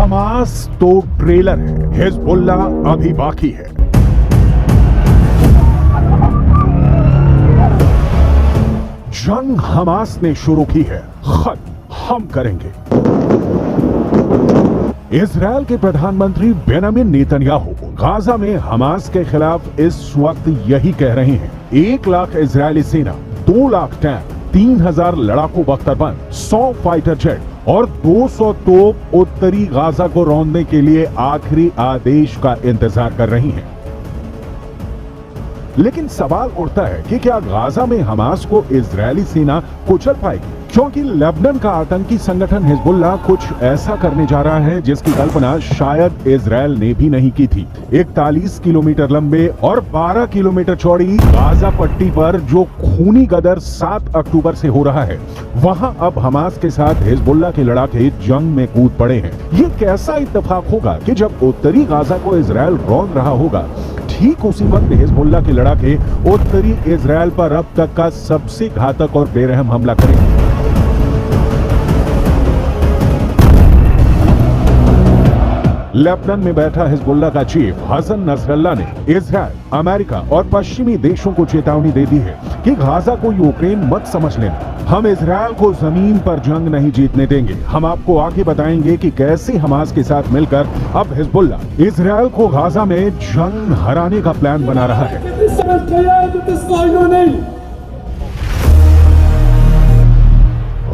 Hamas तो trailer है, Hezbollah अभी बाकी है। जंग हमास ने शुरू की है, खत्म हम करेंगे। इजरायल के प्रधानमंत्री बेंजामिन नेतन्याहू गाजा में हमास के खिलाफ इस वक्त यही कह रहे हैं। 1 लाख इजरायली सेना, 2 लाख टैंक, 3000 लड़ाकू बख्तरबंद, 100 फाइटर जेट और 200 तोप उत्तरी गाजा को रौंदने के लिए आखिरी आदेश का इंतजार कर रही हैं। लेकिन सवाल उठता है कि क्या गाजा में हमास को इजरायली सेना कुचल पाएगी? क्योंकि लेबनान का आतंकी संगठन हिजबुल्लाह कुछ ऐसा करने जा रहा है जिसकी कल्पना शायद इजरायल ने भी नहीं की थी। 41 किलोमीटर लंबे और 12 किलोमीटर चौड़ी गाजा पट्टी पर जो खूनी गदर 7 अक्टूबर से हो रहा है, वहां अब हमास के साथ हिजबुल्लाह के लड़ाके जंग में कूद पड़े हैं। ये कैसा इत्तेफाक होगा कि जब उत्तरी गाजा को इजरायल रौंद रहा होगा, ठीक उसी वक्त हिजबुल्लाह के लड़ाके उत्तरी इजरायल पर अब तक का सबसे घातक और बेरहम हमला करेंगे। लेबनान में बैठा हिजबुल्लाह का चीफ हसन नसरल्लाह ने इजरायल, अमेरिका और पश्चिमी देशों को चेतावनी दे दी है कि गाजा को यूक्रेन मत समझ लेना। हम इजरायल को जमीन पर जंग नहीं जीतने देंगे। हम आपको आगे बताएंगे कि कैसे हमास के साथ मिलकर अब हिजबुल्लाह इजरायल को गाजा में जंग हराने का प्लान बना रहा है।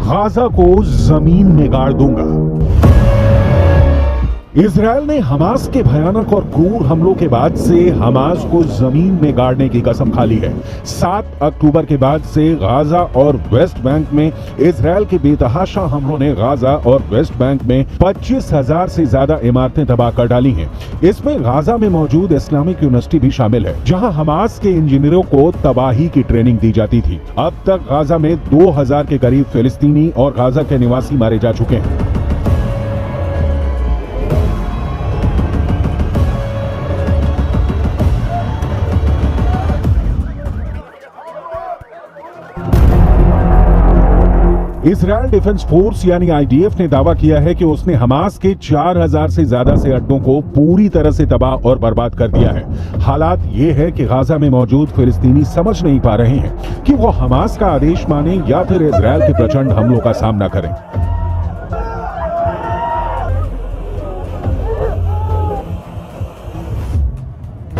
गाजा को जमीन में गाड़ दूंगा। इजरायल ने हमास के भयानक और क्रूर हमलों के बाद से हमास को जमीन में गाड़ने की कसम खा ली है। 7 अक्टूबर के बाद से गाजा और वेस्ट बैंक में इजरायल के बेतहाशा हमलों ने गाजा और वेस्ट बैंक में 25,000 से ज्यादा इमारतें तबाह कर डाली हैं। इसमें गाजा में मौजूद इस्लामिक यूनिवर्सिटी भी शामिल है, जहां हमास के इंजीनियरों को तबाही की ट्रेनिंग दी जाती थी। अब तक गाजा में 2000 के करीब फिलिस्तीनी और गाजा के निवासी मारे जा चुके हैं। इजरायल डिफेंस फोर्स यानी आईडीएफ ने दावा किया है कि उसने हमास के 4000 से ज्यादा से अड्डों को पूरी तरह से तबाह और बर्बाद कर दिया है। हालात ये है कि गाजा में मौजूद फिलिस्तीनी समझ नहीं पा रहे हैं कि वो हमास का आदेश माने या फिर इजरायल के प्रचंड हमलों का सामना करें।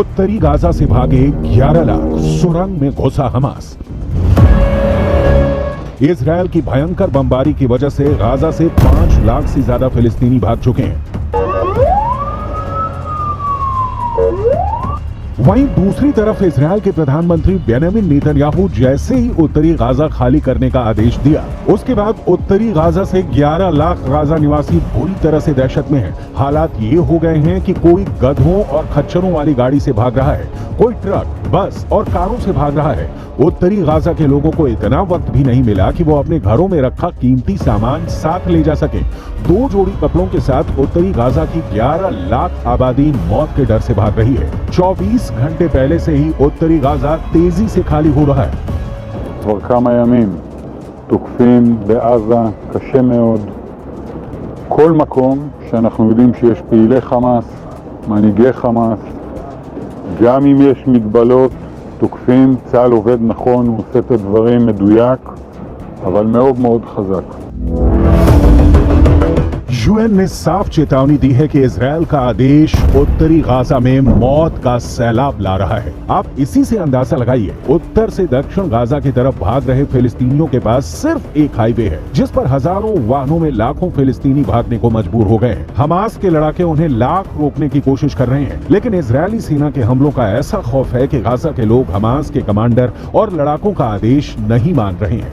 उत्तरी गाजा से भागे 11 लाख, सुरंग में घुसा हमास। इजरायल की भयंकर बमबारी की वजह से गाजा से 5 लाख से ज्यादा फिलिस्तीनी भाग चुके हैं। वहीं दूसरी तरफ इजरायल के प्रधानमंत्री बेंजामिन नेतन्याहू जैसे ही उत्तरी गाजा खाली करने का आदेश दिया, उसके बाद उत्तरी गाजा से 11 लाख गाजा निवासी बुरी तरह से दहशत में हैं। हालात ये हो गए हैं कि कोई गधों और खच्चरों वाली गाड़ी से भाग रहा है, कोई ट्रक, बस और कारों से भाग रहा है। उत्तरी गाजा के लोगों को इतना वक्त भी नहीं मिला कि वो अपने घरों में रखा कीमती सामान साथ ले जा सके। 2 जोड़ी कपड़ों के साथ उत्तरी गाजा की 11 लाख आबादी मौत के डर से भाग रही है। 24 घंटे पहले से ही उत्तरी गाजा तेजी से खाली हो रहा है। כבר כמה ימים תוקפים בעזה קשה מאוד כל מקום שאנחנו יודעים שיש פעילי חמאס, מנהיגי חמאס, גם אם יש מגבלות תוקפים. צה"ל עובד נכון, הוא עושה את הדברים מדויק, אבל מאוד מאוד חזק. यूएन ने साफ चेतावनी दी है कि इजरायल का आदेश उत्तरी गाजा में मौत का सैलाब ला रहा है। आप इसी से अंदाजा लगाइए, उत्तर से दक्षिण गाजा की तरफ भाग रहे फिलिस्तीनियों के पास सिर्फ एक हाईवे है, जिस पर हजारों वाहनों में लाखों फिलिस्तीनी भागने को मजबूर हो गए हैं। हमास के लड़ाके उन्हें लाख रोकने की कोशिश कर रहे हैं, लेकिन इजरायली सेना के हमलों का ऐसा खौफ है कि गाजा के लोग हमास के कमांडर और लड़ाकों का आदेश नहीं मान रहे हैं।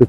6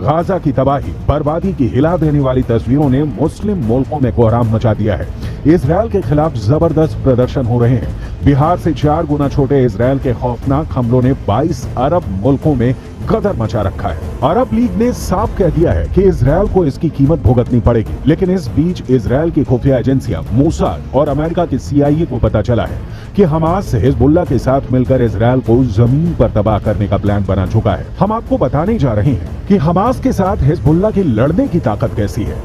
गाजा की तबाही बर्बादी की हिला देने वाली तस्वीरों ने मुस्लिम मुल्कों में कोहराम मचा दिया है। इजरायल के खिलाफ जबरदस्त प्रदर्शन हो रहे हैं। बिहार से 4 गुना छोटे इजरायल के खौफनाक हमलों ने 22 अरब मुल्कों में गदर मचा रखा है। अरब लीग ने साफ कह दिया है कि इजरायल को इसकी कीमत भुगतनी पड़ेगी। लेकिन इस बीच इजरायल की खुफिया एजेंसियां मोसाद और अमेरिका की CIA को पता चला है कि हमास हिजबुल्लाह के साथ मिलकर इजरायल को जमीन पर तबाह करने का प्लान बना चुका है। हम आपको बताने जा रहे हैं कि हमास के साथ हिजबुल्लाह की लड़ने की ताकत कैसी है।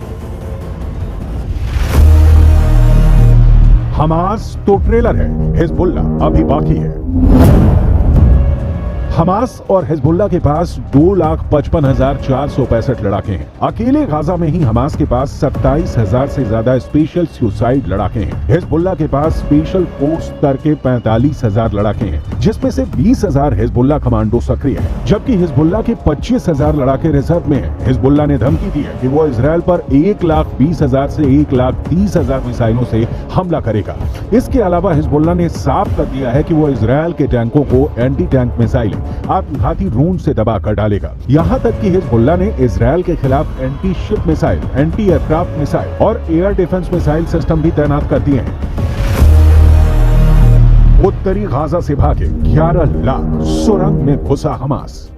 हमास तो ट्रेलर है, हिजबुल्लाह अभी बाकी है। हमास और हिजबुल्लाह के पास 2,55,465 लड़ाके हैं। अकेले गाजा में ही हमास के पास 27,000 से ज्यादा स्पेशल सुसाइड लड़ाके हैं। हिजबुल्लाह के पास स्पेशल फोर्स स्तर के 45,000 लड़ाके हैं, जिसमें से 20,000 हिजबुल्लाह कमांडो सक्रिय हैं, जबकि हिजबुल्लाह के 25,000 लड़ाके रिजर्व में हैं। हिजबुल्लाह ने धमकी दी है कि वो इजरायल पर 1,20,000 से 1,30,000 मिसाइलों से हमला करेगा। इसके अलावा हिजबुल्लाह ने साफ कर दिया है कि वो इजरायल के टैंकों को एंटी टैंक मिसाइल आत्मघाती ड्रोन से दबा कर डालेगा। यहाँ तक कि हिजबुल्लाह ने इजरायल के खिलाफ anti ship missile, anti aircraft missile और एयर डिफेंस मिसाइल सिस्टम भी तैनात कर दिए हैं। उत्तरी गाजा से भागे 11 लाख सुरंग में घुसा हमास।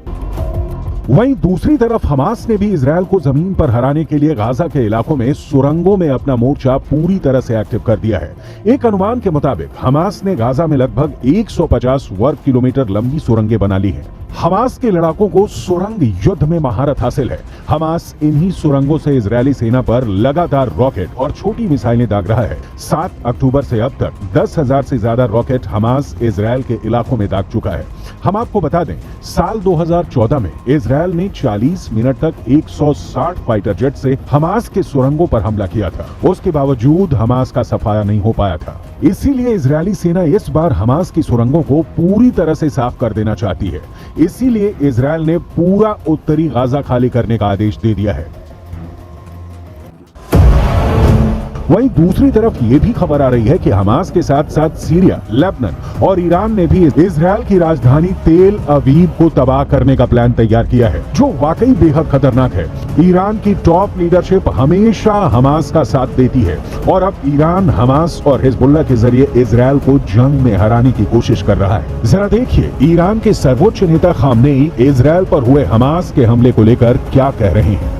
वहीं दूसरी तरफ हमास ने भी इजरायल को जमीन पर हराने के लिए गाजा के इलाकों में सुरंगों में अपना मोर्चा पूरी तरह से एक्टिव कर दिया है। एक अनुमान के मुताबिक हमास ने गाजा में लगभग 150 वर्ग किलोमीटर लंबी सुरंगें बना ली हैं। हमास के लड़ाकों को सुरंग युद्ध में महारत हासिल है। हमास इन्हीं सुरंगों से इजरायली सेना पर लगातार रॉकेट और छोटी मिसाइलें दाग रहा है। 7 अक्टूबर से अब तक 10,000 से ज्यादा रॉकेट हमास इजरायल के इलाकों में दाग चुका है। हम आपको बता दें, साल 2014 में इजरायल ने 40 मिनट तक 160 फाइटर जेट से हमास के सुरंगों पर हमला किया था। उसके बावजूद हमास का सफाया नहीं हो पाया था। इसीलिए इजरायली सेना इस बार हमास की सुरंगों को पूरी तरह से साफ कर देना चाहती है। इसीलिए इजरायल ने पूरा उत्तरी गाजा खाली करने का आदेश दे दिया है। वहीं दूसरी तरफ ये भी खबर आ रही है कि हमास के साथ साथ सीरिया, लेबनान और ईरान ने भी इजरायल की राजधानी तेल अवीव को तबाह करने का प्लान तैयार किया है, जो वाकई बेहद खतरनाक है। ईरान की टॉप लीडरशिप हमेशा हमास का साथ देती है और अब ईरान हमास और हिजबुल्लाह के जरिए इजरायल को जंग में हराने की कोशिश कर रहा है। जरा देखिए ईरान के सर्वोच्च नेता खामनेई इजरायल पर हुए हमास के हमले को लेकर क्या कह रहे हैं।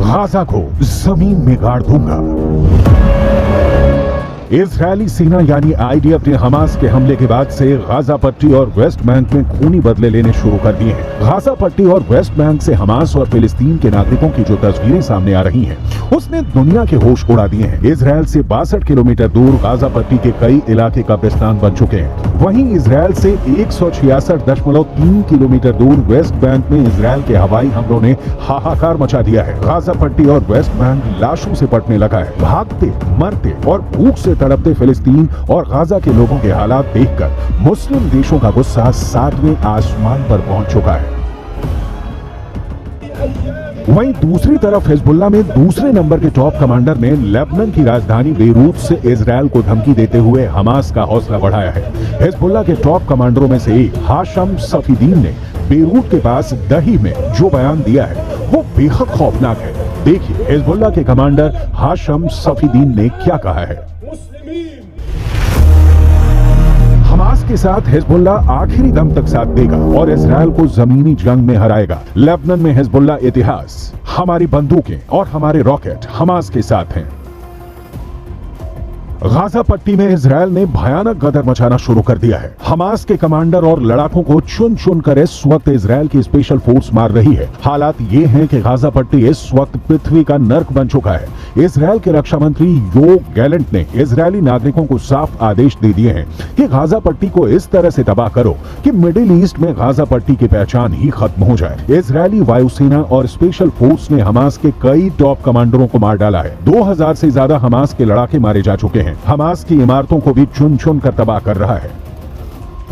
गाजा को जमीन में गाड़ दूंगा। इजरायली सेना यानी IDF ने हमास के हमले के बाद से गाजा पट्टी और वेस्ट बैंक में खूनी बदले लेने शुरू कर दिए हैं। गाजा पट्टी और वेस्ट बैंक से हमास और फिलिस्तीन के नागरिकों की जो तस्वीरें सामने आ रही हैं, उसने दुनिया के होश उड़ा दिए हैं। इजरायल से 62 किलोमीटर दूर गाजा पट्टी के कई इलाके कब्रिस्तान बन चुके हैं। वहीं इजरायल से 166.3 किलोमीटर दूर वेस्ट बैंक में इजरायल के हवाई हमलों ने हाहाकार मचा दिया है। गाजा पट्टी और वेस्ट बैंक लाशों से पटने लगा है। भागते, मरते और भूख से तड़पते फिलिस्तीन और गाजा के लोगों के हालात देखकर मुस्लिम देशों का गुस्सा 7वें आसमान पर पहुंच चुका है। वहीं दूसरी तरफ हिजबुल्लाह में दूसरे नंबर के टॉप कमांडर ने लेबनान की राजधानी बेरूत से इजरायल को धमकी देते हुए हमास का हौसला बढ़ाया है। हिजबुल्लाह के टॉप कमांडरों में से एक हाशम सफीदीन ने बेरूत के पास दही में जो बयान दिया है वो बेहद खौफनाक है। देखिए हिजबुल्लाह के कमांडर हाशम सफीदीन ने क्या कहा है। हमास के साथ हिजबुल्लाह आखिरी दम तक साथ देगा और इजरायल को जमीनी जंग में हराएगा। लेबनान में हिजबुल्लाह इतिहास, हमारी बंदूकें और हमारे रॉकेट हमास के साथ हैं। गाजा पट्टी में इजरायल ने भयानक गदर मचाना शुरू कर दिया है। हमास के कमांडर और लड़ाकों को चुन चुन कर इस वक्त इजरायल की स्पेशल फोर्स मार रही है। हालात ये हैं कि गाजा पट्टी इस वक्त पृथ्वी का नर्क बन चुका है। इसराइल के रक्षा मंत्री योव गैलेंट ने इजरायली नागरिकों को साफ आदेश दे दिए हैं कि गाजा पट्टी को इस तरह से तबाह करो कि मिडिल ईस्ट में गाजा पट्टी की पहचान ही खत्म हो जाए। इजरायली वायुसेना और स्पेशल फोर्स ने हमास के कई टॉप कमांडरों को मार डाला है। 2000 से ज्यादा हमास के लड़ाके मारे जा चुके हैं। हमास की इमारतों को भी चुन चुन कर तबाह कर रहा है।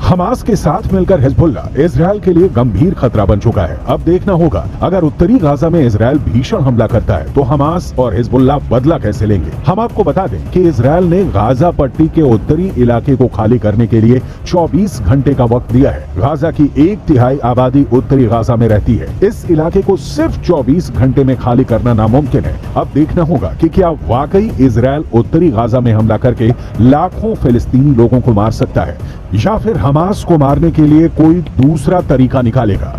हमास के साथ मिलकर हिजबुल्ला इजरायल के लिए गंभीर खतरा बन चुका है। अब देखना होगा अगर उत्तरी गाजा में इजरायल भीषण हमला करता है तो हमास और हिजबुल्ला बदला कैसे लेंगे। हम आपको बता दें कि इजरायल ने गाजा पट्टी के उत्तरी इलाके को खाली करने के लिए 24 घंटे का वक्त दिया है। गाजा की 1/3 आबादी उत्तरी गाजा में रहती है। इस इलाके को सिर्फ 24 घंटे में खाली करना नामुमकिन है। अब देखना होगा कि क्या वाकई इजरायल उत्तरी गाजा में हमला करके लाखों फिलिस्तीनी लोगों को मार सकता है या फिर हमास को मारने के लिए कोई दूसरा तरीका निकालेगा।